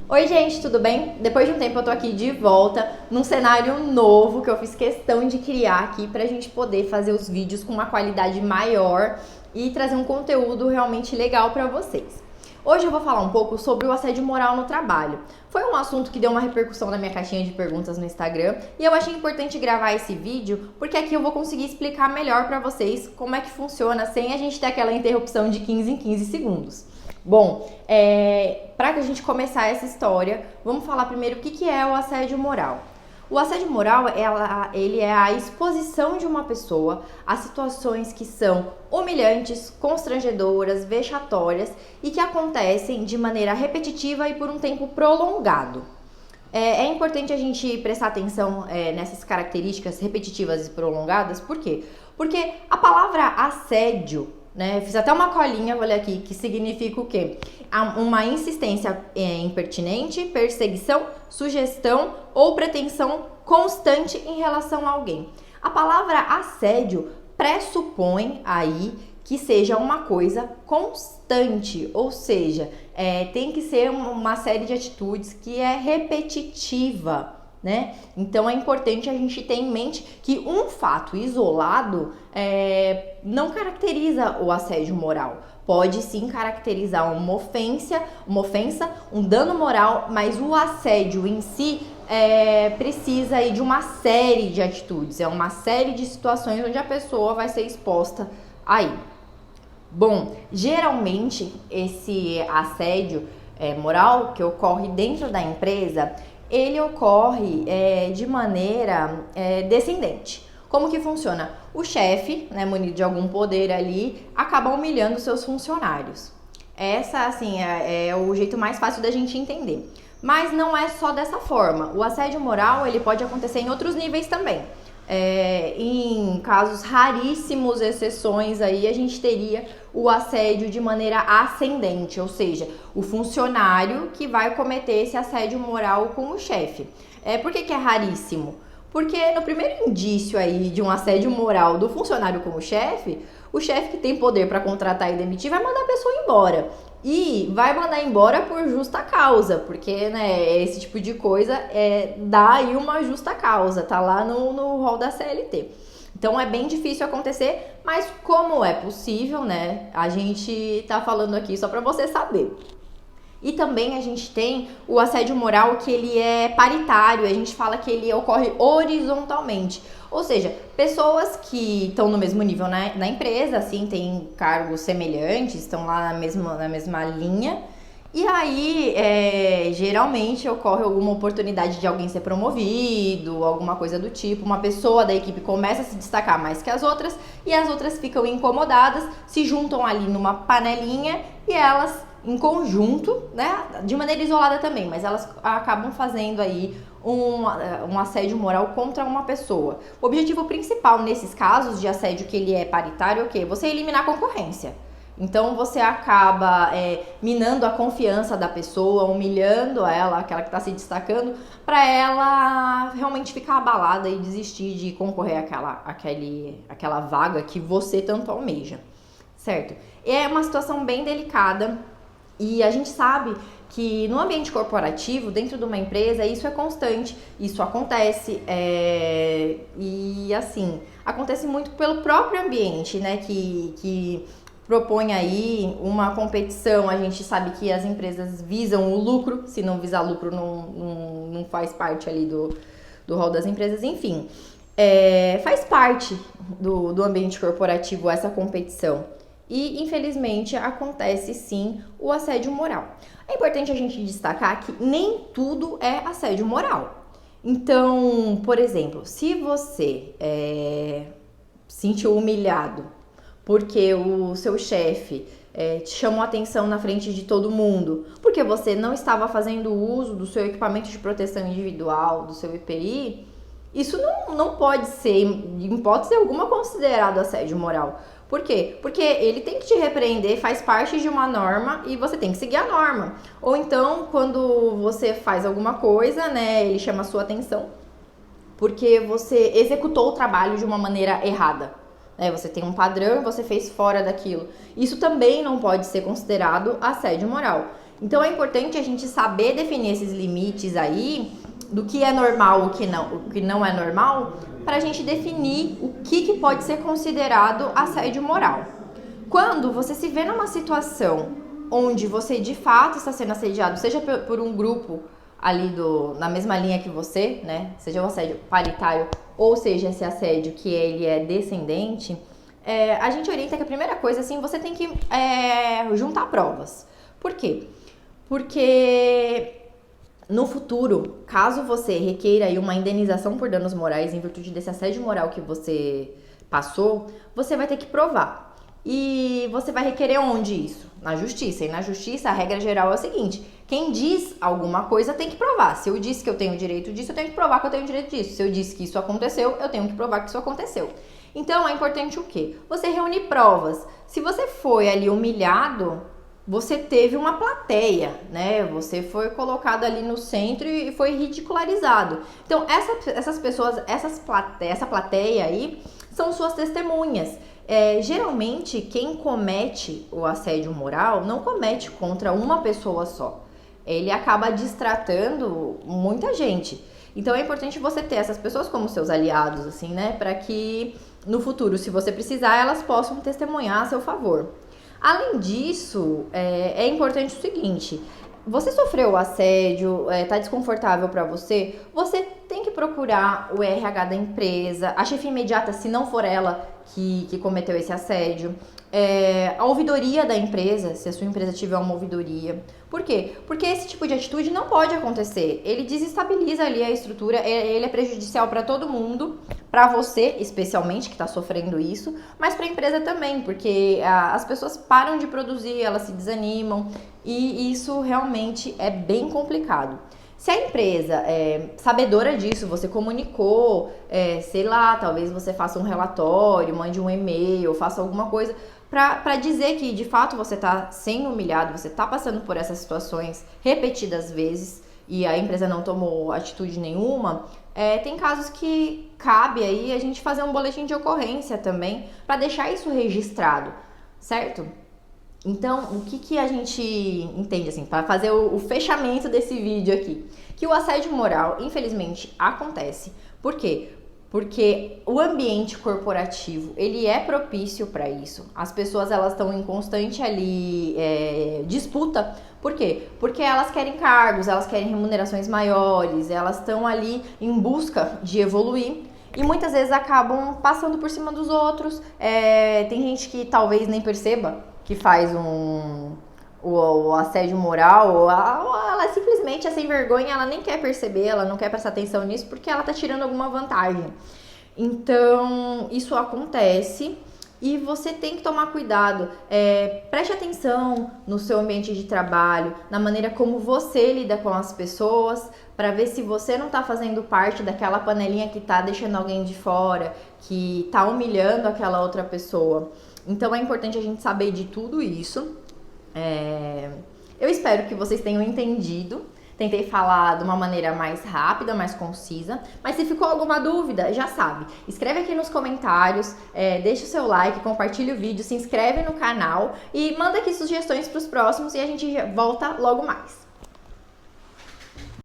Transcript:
Oi, gente, tudo bem? Depois de um tempo eu tô aqui de volta num cenário novo que eu fiz questão de criar aqui pra gente poder fazer os vídeos com uma qualidade maior e trazer um conteúdo realmente legal pra vocês. Hoje eu vou falar um pouco sobre o assédio moral no trabalho. Foi um assunto que deu uma repercussão na minha caixinha de perguntas no Instagram e eu achei importante gravar esse vídeo porque aqui eu vou conseguir explicar melhor pra vocês como é que funciona sem a gente ter aquela interrupção de 15 em 15 segundos. Bom, para a gente começar essa história, vamos falar primeiro o que é o assédio moral. O assédio moral, ele é a exposição de uma pessoa a situações que são humilhantes, constrangedoras, vexatórias e que acontecem de maneira repetitiva e por um tempo prolongado. É importante a gente prestar atenção nessas características repetitivas e prolongadas, por quê? Porque a palavra assédio, né, fiz até uma colinha, olha aqui, que significa o quê? Uma insistência impertinente, perseguição, sugestão ou pretensão constante em relação a alguém. A palavra assédio pressupõe aí que seja uma coisa constante, ou seja, tem que ser uma série de atitudes que é repetitiva, né? Então é importante a gente ter em mente que um fato isolado não caracteriza o assédio moral. Pode sim caracterizar uma ofensa, um dano moral, mas o assédio em si precisa aí de uma série de atitudes, é uma série de situações onde a pessoa vai ser exposta aí. Bom, geralmente esse assédio moral que ocorre dentro da empresa, ele ocorre de maneira descendente. Como que funciona? O chefe, né, munido de algum poder ali, acaba humilhando seus funcionários. Essa, assim, é o jeito mais fácil da gente entender. Mas não é só dessa forma. O assédio moral, ele pode acontecer em outros níveis também. Em casos raríssimos, exceções aí, a gente teria o assédio de maneira ascendente, ou seja, o funcionário que vai cometer esse assédio moral com o chefe. Por que é raríssimo? Porque no primeiro indício aí de um assédio moral do funcionário com o chefe que tem poder para contratar e demitir vai mandar a pessoa embora. E vai mandar embora por justa causa, porque, né, esse tipo de coisa dá aí uma justa causa, tá lá no rol da CLT. Então é bem difícil acontecer, mas como é possível, né, a gente tá falando aqui só para você saber. E também a gente tem o assédio moral que ele é paritário, a gente fala que ele ocorre horizontalmente. Ou seja, pessoas que estão no mesmo nível na empresa, assim, têm cargos semelhantes, estão lá na mesma linha. E aí, geralmente ocorre alguma oportunidade de alguém ser promovido, alguma coisa do tipo. Uma pessoa da equipe começa a se destacar mais que as outras e as outras ficam incomodadas, se juntam ali numa panelinha e elas em conjunto, né, de maneira isolada também, mas elas acabam fazendo aí um assédio moral contra uma pessoa. O objetivo principal nesses casos de assédio que ele é paritário é o quê? Você eliminar a concorrência. Então você acaba minando a confiança da pessoa, humilhando ela, aquela que está se destacando, para ela realmente ficar abalada e desistir de concorrer àquela vaga que você tanto almeja, certo? É uma situação bem delicada. E a gente sabe que no ambiente corporativo, dentro de uma empresa, isso é constante, isso acontece, e assim, acontece muito pelo próprio ambiente, né, que propõe aí uma competição. A gente sabe que as empresas visam o lucro, se não visar lucro não faz parte ali do rol das empresas, enfim. Faz parte do ambiente corporativo essa competição. E, infelizmente, acontece sim o assédio moral. É importante a gente destacar que nem tudo é assédio moral. Então, por exemplo, se você se sentiu humilhado porque o seu chefe te chamou atenção na frente de todo mundo, porque você não estava fazendo uso do seu equipamento de proteção individual, do seu EPI, isso não pode ser, em hipótese alguma, considerado assédio moral. Por quê? Porque ele tem que te repreender, faz parte de uma norma e você tem que seguir a norma. Ou então, quando você faz alguma coisa, né, ele chama a sua atenção porque você executou o trabalho de uma maneira errada. Você tem um padrão e você fez fora daquilo. Isso também não pode ser considerado assédio moral. Então é importante a gente saber definir esses limites aí do que é normal, o que não é normal, para a gente definir o que pode ser considerado assédio moral. Quando você se vê numa situação onde você de fato está sendo assediado, seja por um grupo ali na mesma linha que você, né? Seja o assédio paritário ou seja esse assédio que ele é descendente, a gente orienta que a primeira coisa, assim, você tem que juntar provas. Por quê? Porque no futuro, caso você requeira aí uma indenização por danos morais em virtude desse assédio moral que você passou, você vai ter que provar. E você vai requerer onde isso? Na justiça. E na justiça a regra geral é a seguinte: quem diz alguma coisa tem que provar. Se eu disse que eu tenho direito disso, eu tenho que provar que eu tenho direito disso. Se eu disse que isso aconteceu, eu tenho que provar que isso aconteceu. Então é importante o quê? Você reunir provas. Se você foi ali humilhado, você teve uma plateia, né? Você foi colocado ali no centro e foi ridicularizado. Então essas pessoas, essa plateia aí são suas testemunhas. Geralmente quem comete o assédio moral não comete contra uma pessoa só. Ele acaba distratando muita gente. Então é importante você ter essas pessoas como seus aliados, assim, né? Para que no futuro, se você precisar, elas possam testemunhar a seu favor. Além disso, é importante o seguinte: você sofreu assédio, tá desconfortável para você, você tem que procurar o RH da empresa, a chefia imediata, se não for ela que cometeu esse assédio, a ouvidoria da empresa, se a sua empresa tiver uma ouvidoria. Por quê? Porque esse tipo de atitude não pode acontecer. Ele desestabiliza ali a estrutura, ele é prejudicial para todo mundo, para você especialmente que está sofrendo isso, mas para a empresa também, porque as pessoas param de produzir, elas se desanimam e isso realmente é bem complicado. Se a empresa é sabedora disso, você comunicou, sei lá, talvez você faça um relatório, mande um e-mail, faça alguma coisa para dizer que de fato você está sendo humilhado, você está passando por essas situações repetidas vezes e a empresa não tomou atitude nenhuma, tem casos que cabe aí a gente fazer um boletim de ocorrência também para deixar isso registrado, certo? Então, o que a gente entende, assim, para fazer o fechamento desse vídeo aqui? Que o assédio moral, infelizmente, acontece. Por quê? Porque o ambiente corporativo, ele é propício para isso. As pessoas, elas estão em constante ali disputa. Por quê? Porque elas querem cargos, elas querem remunerações maiores, elas estão ali em busca de evoluir. E muitas vezes acabam passando por cima dos outros. Tem gente que talvez nem perceba que faz o assédio moral, ou ela simplesmente é sem vergonha, ela nem quer perceber, ela não quer prestar atenção nisso porque ela tá tirando alguma vantagem. Então, isso acontece e você tem que tomar cuidado. Preste atenção no seu ambiente de trabalho, na maneira como você lida com as pessoas, para ver se você não tá fazendo parte daquela panelinha que tá deixando alguém de fora, que tá humilhando aquela outra pessoa. Então é importante a gente saber de tudo isso. Eu espero que vocês tenham entendido. Tentei falar de uma maneira mais rápida, mais concisa. Mas se ficou alguma dúvida, já sabe. Escreve aqui nos comentários, deixa o seu like, compartilha o vídeo, se inscreve no canal e manda aqui sugestões para os próximos e a gente volta logo mais.